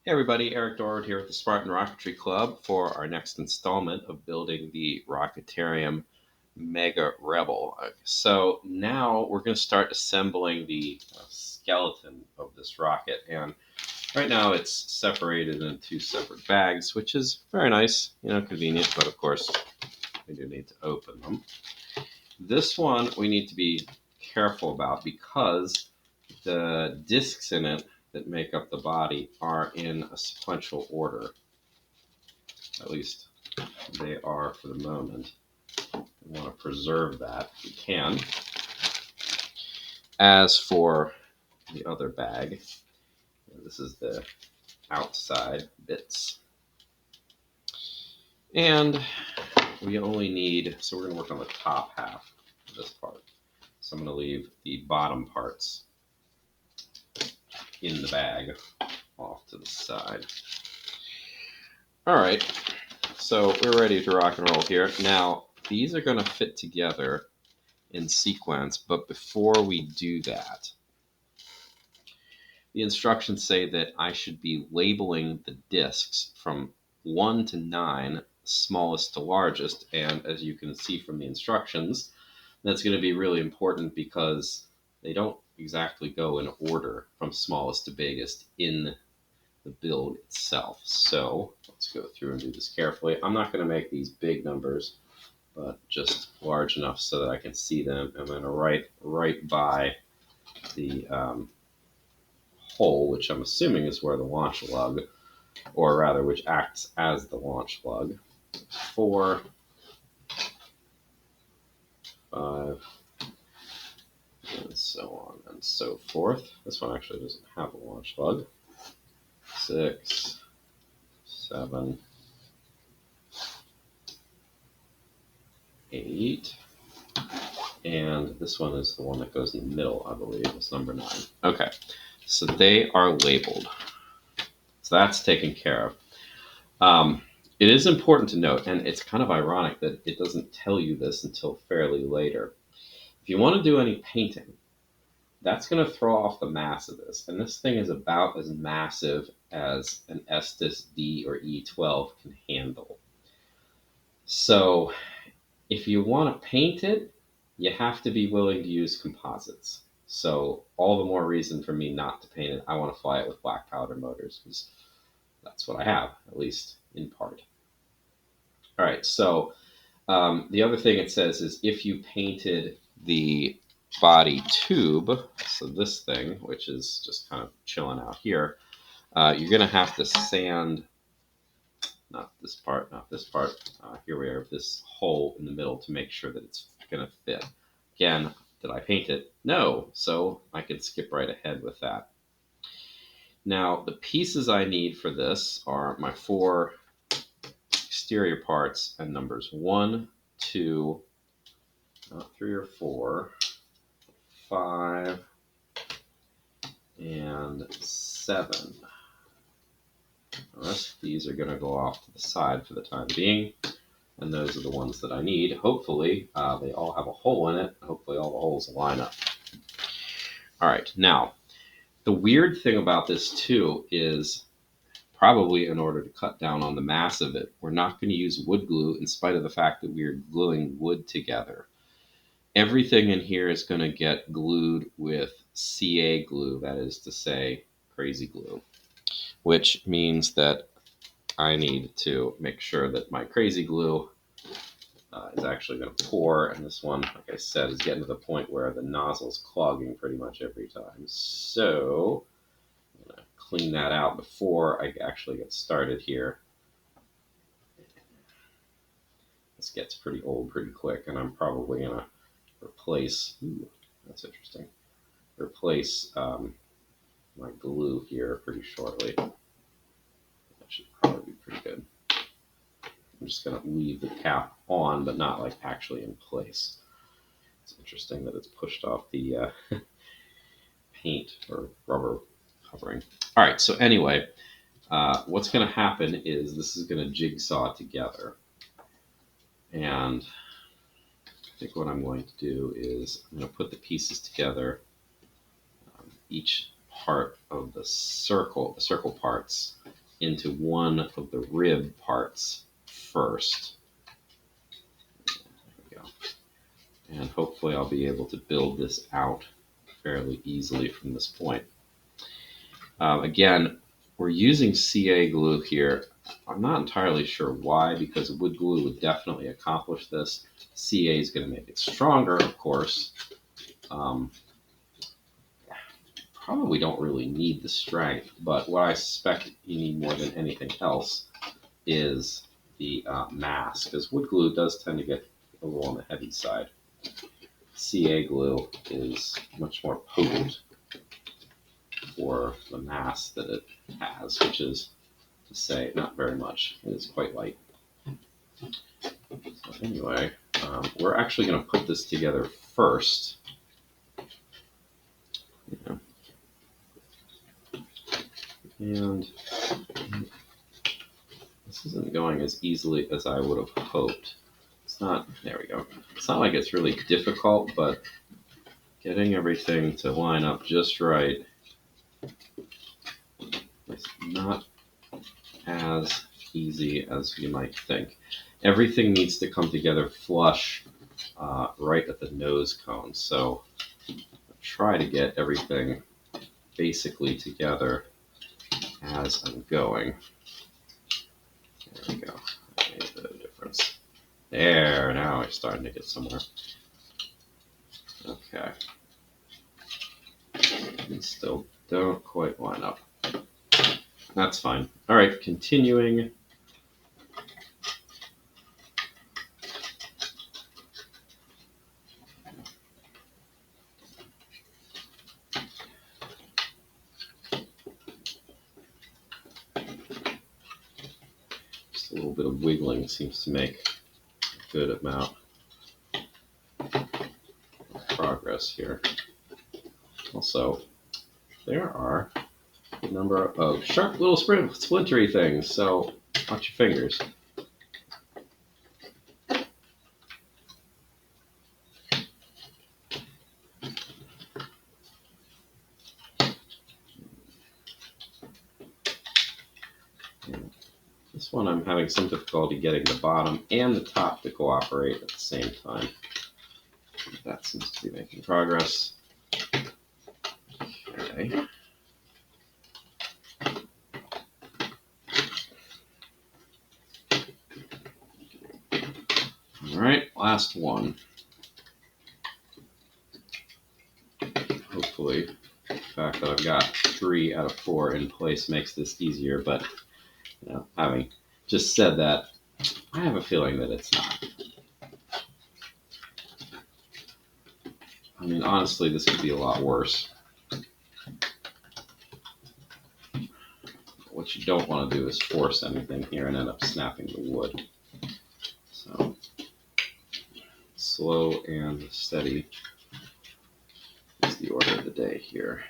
Hey everybody, Eric Dorward here with the Spartan Rocketry Club for our next installment of building the Rocketarium Mega Rebel. So now we're going to start assembling the skeleton of this rocket, and right now it's separated in two separate bags, which is very nice, convenient, but of course we do need to open them. This one we need to be careful about because the discs in it that make up the body are in a sequential order. At least they are for the moment. We want to preserve that if we can. As for the other bag, this is the outside bits. And we only need, so we're going to work on the top half of this part. So I'm going to leave the bottom parts in the bag off to the side. All right, so we're ready to rock and roll here. Now, these are going to fit together in sequence, but before we do that, the instructions say that I should be labeling the discs from 1 to 9, smallest to largest, and as you can see from the instructions, that's going to be really important because they don't exactly go in order from smallest to biggest in the build itself. So let's go through and do this carefully. I'm not going to make these big numbers, but just large enough so that I can see them. I'm going to write right by the hole, which I'm assuming is where the launch lug, or rather which acts as the launch lug, 4, 5, and so on and so forth. This one actually doesn't have a launch lug. 6, 7, 8, and this one is the one that goes in the middle, I believe. It's number 9. Okay, so they are labeled. So that's taken care of. It is important to note, and it's kind of ironic that it doesn't tell you this until fairly later. If you want to do any painting, that's going to throw off the mass of this. And this thing is about as massive as an Estes D or E12 can handle. So if you want to paint it, you have to be willing to use composites. So all the more reason for me not to paint it. I want to fly it with black powder motors because that's what I have, at least in part. All right, so the other thing it says is if you painted the body tube, so this thing, which is just kind of chilling out here, you're going to have to sand, not this part, here we are, this hole in the middle to make sure that it's going to fit. Again, did I paint it? No, so I can skip right ahead with that. Now, the pieces I need for this are my 4 exterior parts and numbers 1, 2, not 3 or 4, 5, and 7. The rest of these are going to go off to the side for the time being, and those are the ones that I need. Hopefully, they all have a hole in it. Hopefully, all the holes line up. All right, now, the weird thing about this, too, is probably in order to cut down on the mass of it, we're not going to use wood glue in spite of the fact that we're gluing wood together. Everything in here is going to get glued with CA glue, that is to say, crazy glue, which means that I need to make sure that my crazy glue is actually going to pour, and this one, like I said, is getting to the point where the nozzle's clogging pretty much every time. So I'm going to clean that out before I actually get started here. This gets pretty old pretty quick, and I'm probably going to replace, that's interesting, replace my glue here pretty shortly. That should probably be pretty good. I'm just going to leave the cap on, but not like actually in place. It's interesting that it's pushed off the paint or rubber covering. All right, so anyway, what's going to happen is this is going to jigsaw together. And I think what I'm going to do is I'm going to put the pieces together, each part of the circle parts into one of the rib parts first. There we go. And hopefully I'll be able to build this out fairly easily from this point. Again, we're using CA glue here. I'm not entirely sure why, because wood glue would definitely accomplish this. CA is going to make it stronger, of course. Probably don't really need the strength, but what I suspect you need more than anything else is the mass, because wood glue does tend to get a little on the heavy side. CA glue is much more potent for the mass that it has, which is to say not very much. It is quite light. So anyway, we're actually going to put this together first. Yeah. And this isn't going as easily as I would have hoped. It's not, there we go. It's not like it's really difficult, but getting everything to line up just right is not as easy as you might think. Everything needs to come together flush right at the nose cone. So I'll try to get everything basically together as I'm going. There we go. I made a bit of a difference. There, now we're starting to get somewhere. Okay. These still don't quite line up. That's fine. All right, continuing. Just a little bit of wiggling seems to make a good amount of progress here. Also, there are a number of sharp little splintery things, so watch your fingers. This one I'm having some difficulty getting the bottom and the top to cooperate at the same time. That seems to be making progress. Okay. All right, last one. Hopefully, the fact that I've got 3 out of 4 in place makes this easier, but you know, having just said that, I have a feeling that it's not. I mean, honestly, this could be a lot worse. What you don't want to do is force anything here and end up snapping the wood. So, slow and steady is the order of the day here.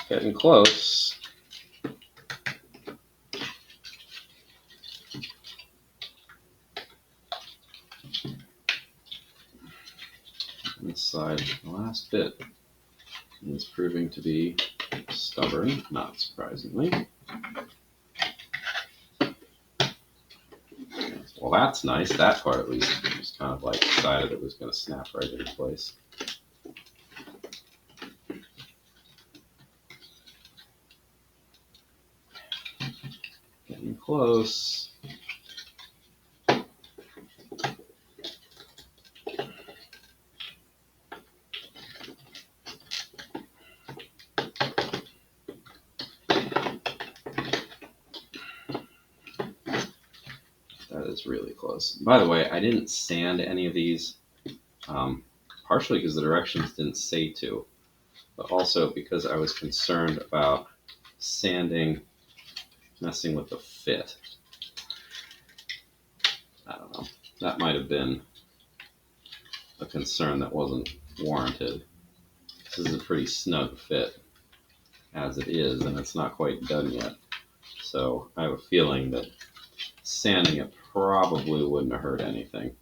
Getting close. This side, the last bit, is proving to be stubborn, not surprisingly. Well, that's nice. That part, at least, was kind of like decided it was going to snap right into place. Getting close. That is really close. By the way, I didn't sand any of these, partially because the directions didn't say to, but also because I was concerned about sanding messing with the fit. I don't know. That might have been a concern that wasn't warranted. This is a pretty snug fit as it is, and it's not quite done yet. So I have a feeling that sanding it probably wouldn't have hurt anything.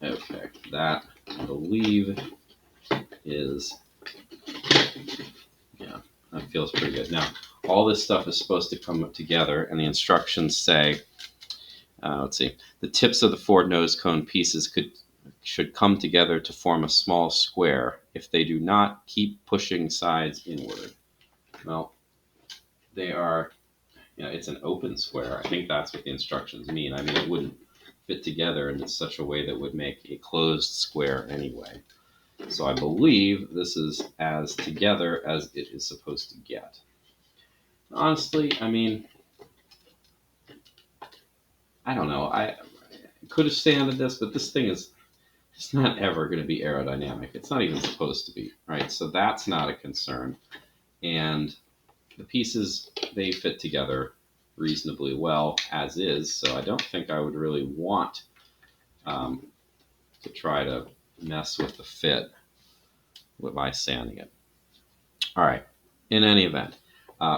Okay, that I believe is, yeah, that feels pretty good. Now, all this stuff is supposed to come together, and the instructions say, let's see, the tips of the forward nose cone pieces should come together to form a small square. If they do not, keep pushing sides inward. Well, they are, it's an open square. I think that's what the instructions mean. I mean, it wouldn't fit together in such a way that would make a closed square anyway. So I believe this is as together as it is supposed to get. Honestly, I mean, I don't know. I could have standed this, but this thing is, it's not ever going to be aerodynamic. It's not even supposed to be, right? So that's not a concern. And the pieces, they fit together reasonably well as is. So I don't think I would really want to try to mess with the fit by sanding it. All right. In any event,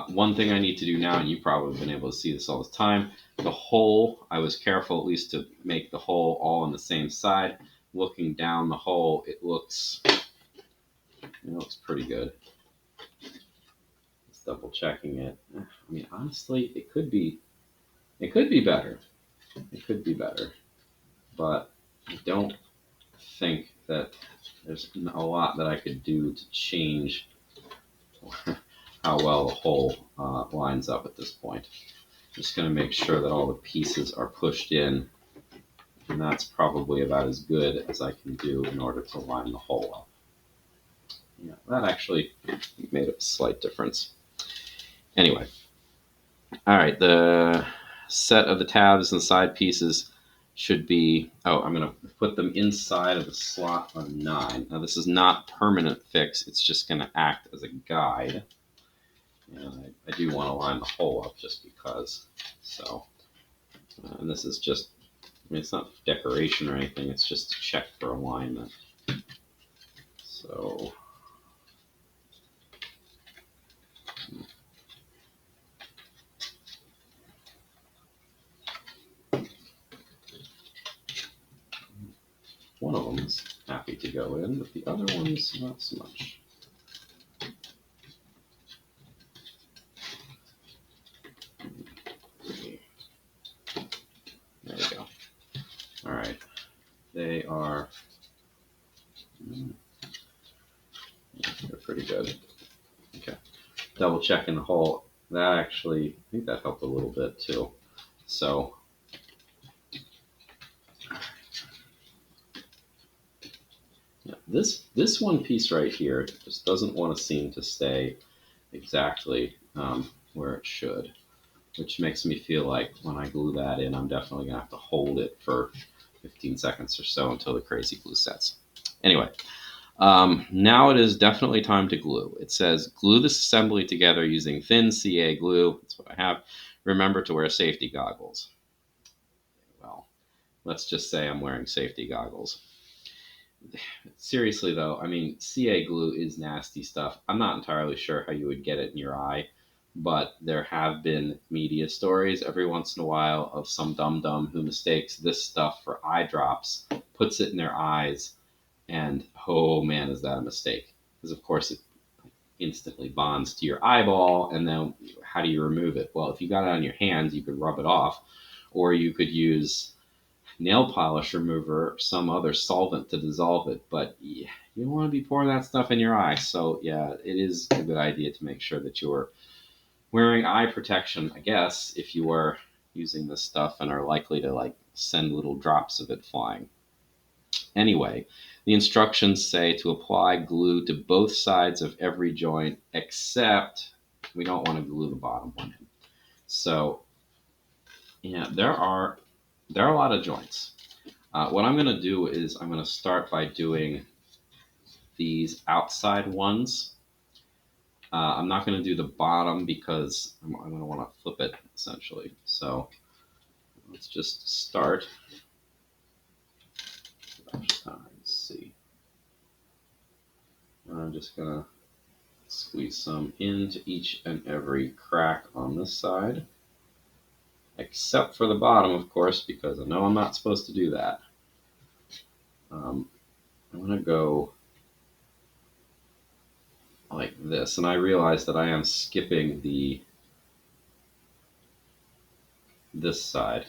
one thing I need to do now, and you've probably been able to see this all the time, the hole, I was careful at least to make the hole all on the same side. Looking down the hole, it looks pretty good. Just double checking it. I mean, honestly, it could be better. It could be better, but I don't think that there's a lot that I could do to change how well the hole lines up at this point. Just going to make sure that all the pieces are pushed in, and that's probably about as good as I can do in order to line the hole up. Yeah, that actually made a slight difference. Anyway, all right, the set of the tabs and side pieces should be, I'm going to put them inside of the slot on 9. Now, this is not permanent fix. It's just going to act as a guide. And I do want to line the hole up just because. So, and this is just, it's not decoration or anything. It's just to check for alignment. So, one of them is happy to go in, but the other one's not so much. There we go. All right. They are, they're pretty good. Okay. Double checking the hole. That actually, I think that helped a little bit too. So, yeah, this one piece right here just doesn't want to seem to stay exactly where it should, which makes me feel like when I glue that in, I'm definitely going to have to hold it for 15 seconds or so until the crazy glue sets. Anyway, now it is definitely time to glue. It says, glue this assembly together using thin CA glue. That's what I have. Remember to wear safety goggles. Well, let's just say I'm wearing safety goggles. Seriously though, I mean, CA glue is nasty stuff. I'm not entirely sure how you would get it in your eye, but there have been media stories every once in a while of some dum-dum who mistakes this stuff for eye drops, puts it in their eyes, and oh man, is that a mistake. Because of course it instantly bonds to your eyeball, and then how do you remove it? Well, if you got it on your hands, you could rub it off, or you could use nail polish remover or some other solvent to dissolve it, but you don't want to be pouring that stuff in your eye. So yeah, it is a good idea to make sure that you're wearing eye protection, I guess, if you are using this stuff and are likely to send little drops of it flying. Anyway, the instructions say to apply glue to both sides of every joint, except we don't want to glue the bottom one in. So yeah, there are a lot of joints. What I'm going to do is I'm going to start by doing these outside ones. I'm not going to do the bottom because I'm going to want to flip it essentially. So let's just start. Let's see. I'm just going to squeeze some into each and every crack on this side. except for the bottom, of course, because I know I'm not supposed to do that. I'm going to go like this, and I realize that I am skipping this side.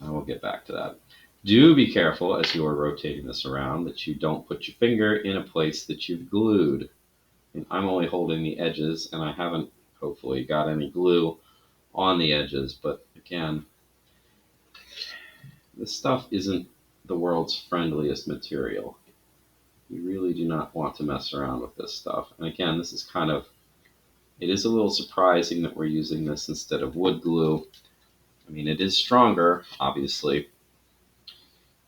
I will get back to that. Do be careful as you are rotating this around that you don't put your finger in a place that you've glued. And I'm only holding the edges, and I haven't, hopefully, got any glue on the edges. But again, this stuff isn't the world's friendliest material. You really do not want to mess around with this stuff. And again, this is it is a little surprising that we're using this instead of wood glue. I mean, it is stronger, obviously,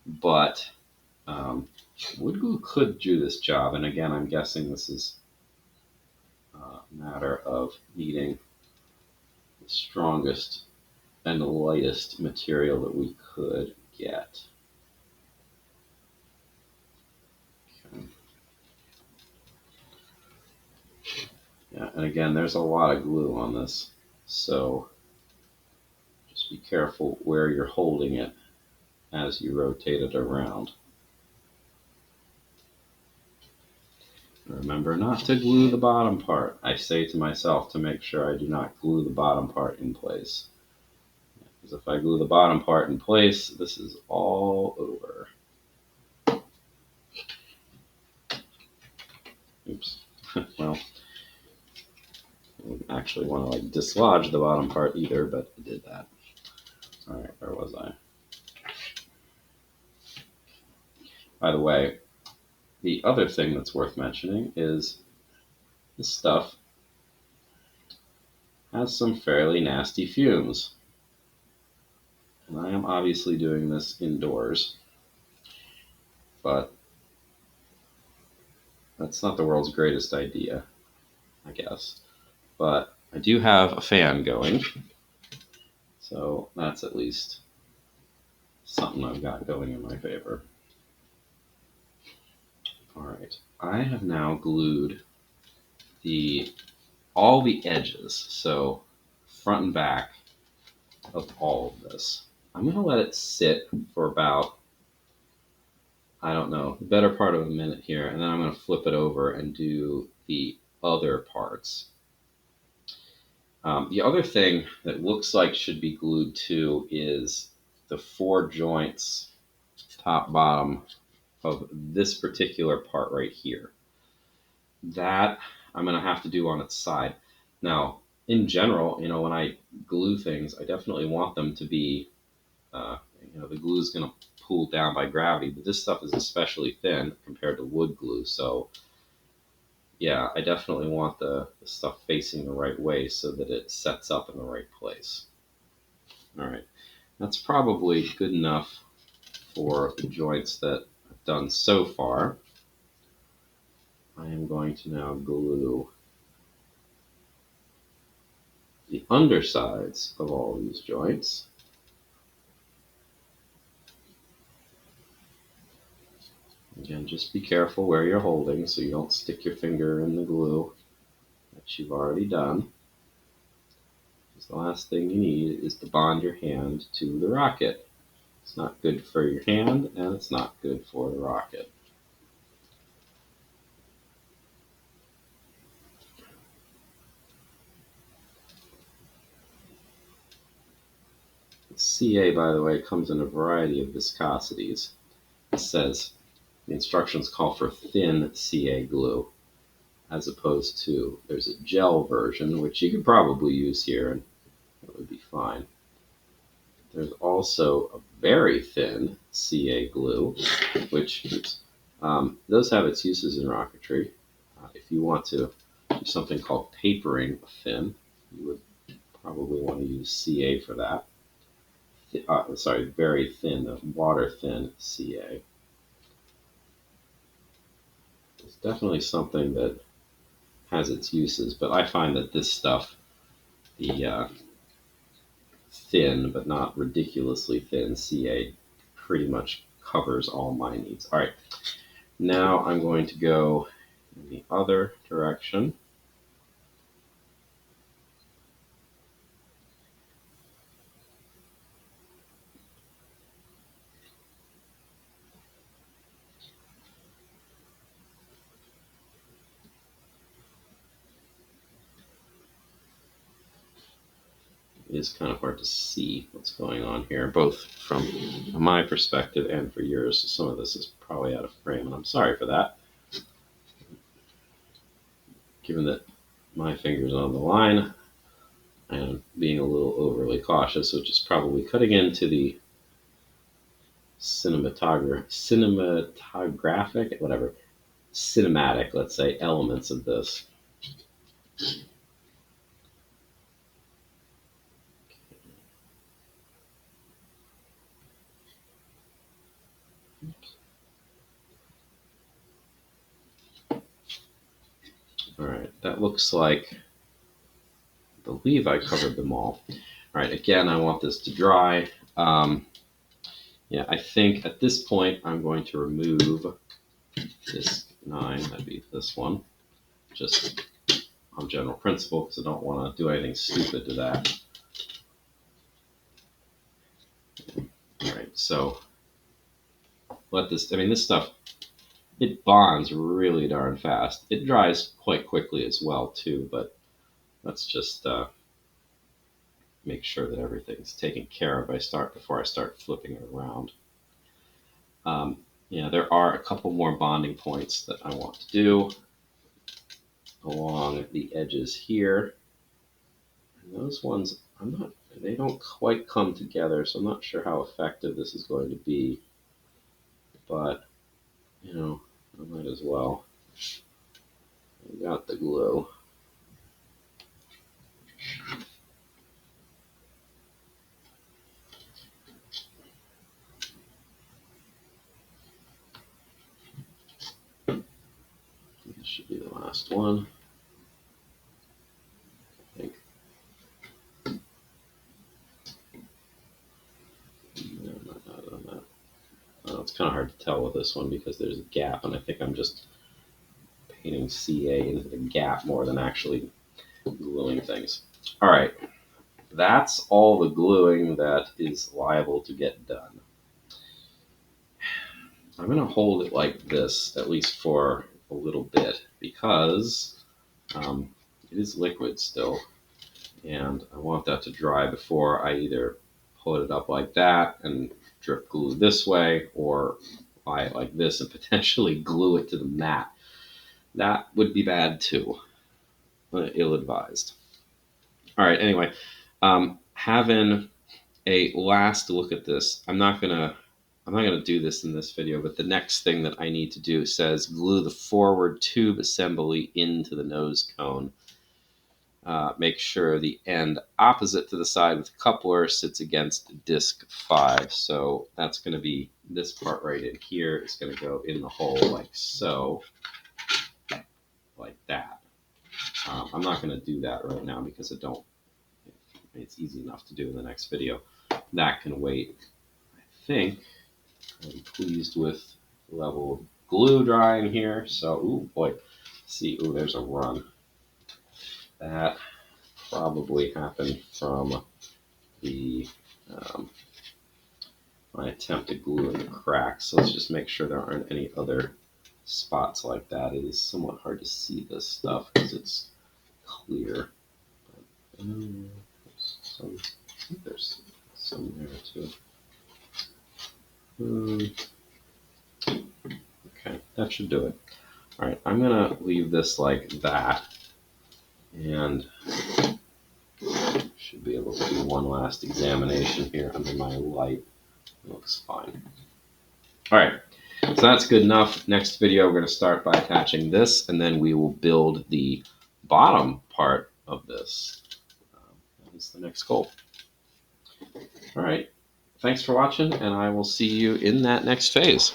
but wood glue could do this job. And again, I'm guessing this is a matter of needing the strongest and the lightest material that we could get. Okay. Yeah, and again, there's a lot of glue on this, so just be careful where you're holding it as you rotate it around. Remember not to glue the bottom part. I say to myself to make sure I do not glue the bottom part in place. Because if I glue the bottom part in place, this is all over. Oops. Well, I didn't actually want to dislodge the bottom part either, but I did that. All right, where was I? By the way, the other thing that's worth mentioning is this stuff has some fairly nasty fumes. And I am obviously doing this indoors, but that's not the world's greatest idea, I guess. But I do have a fan going, so that's at least something I've got going in my favor. All right, I have now glued all the edges, so front and back of all of this. I'm going to let it sit for about, I don't know, the better part of a minute here, and then I'm going to flip it over and do the other parts. The other thing that looks like should be glued to is the 4 joints, top, bottom, of this particular part right here. That I'm going to have to do on its side. Now, in general, when I glue things, I definitely want them to be, the glue is going to pull down by gravity, but this stuff is especially thin compared to wood glue. So, yeah, I definitely want the stuff facing the right way so that it sets up in the right place. All right, that's probably good enough for the joints that I've done so far. I am going to now glue the undersides of all these joints. Again, just be careful where you're holding so you don't stick your finger in the glue that you've already done. Because the last thing you need is to bond your hand to the rocket. It's not good for your hand, and it's not good for the rocket. CA, by the way, comes in a variety of viscosities. It says the instructions call for thin CA glue, as opposed to there's a gel version, which you could probably use here, and it would be fine. There's also a very thin CA glue, which does have its uses in rocketry. If you want to do something called papering a fin, you would probably want to use CA for that. Very thin, water thin CA. It's definitely something that has its uses, but I find that this stuff, the thin but not ridiculously thin CA, pretty much covers all my needs. All right, now I'm going to go in the other direction. it is kind of hard to see what's going on here, both from my perspective and for yours. So some of this is probably out of frame, and I'm sorry for that. Given that my finger's on the line, I am being a little overly cautious, which is probably cutting into the cinematographic, whatever, cinematic, let's say, elements of this. All right, that looks like, I believe I covered them all. All right, again, I want this to dry. Yeah, I think at this point I'm going to remove this 9, that'd be this one, just on general principle, because I don't want to do anything stupid to that. All right, so let this, I mean, this stuff, it bonds really darn fast. It dries quite quickly as well, too, but let's just make sure that everything's taken care of before I start flipping it around. Yeah, there are a couple more bonding points that I want to do along the edges here. And those ones, they don't quite come together, so I'm not sure how effective this is going to be. But, you know, I might as well. I got the glue. This should be the last one, I think. No, not on that. Oh, it's kind of hard to tell with this one because there's a gap, and I think I'm just painting CA into the gap more than actually gluing things. All right, that's all the gluing that is liable to get done. I'm going to hold it like this, at least for a little bit, because it is liquid still, and I want that to dry before I either put it up like that and drip glue this way, or apply it like this and potentially glue it to the mat. That would be bad too, ill-advised. All right, anyway, having a last look at this, I'm not gonna do this in this video, but the next thing that I need to do says glue the forward tube assembly into the nose cone. Make sure the end opposite to the side with the coupler sits against disc 5. So that's going to be this part right in here. It's going to go in the hole like so, like that. I'm not going to do that right now because it's easy enough to do in the next video. That can wait. I think I'm pleased with the level of glue drying here. So, ooh boy, see, ooh, there's a run. That probably happened from the my attempt to glue in the cracks. So let's just make sure there aren't any other spots like that. It is somewhat hard to see this stuff because it's clear. But, there's some there too. Okay, that should do it. All right, I'm gonna leave this like that, and should be able to do one last examination here under my light. It looks fine. All right, so that's good enough. Next video, we're going to start by attaching this, and then we will build the bottom part of this. That is the next goal. All right, thanks for watching, and I will see you in that next phase.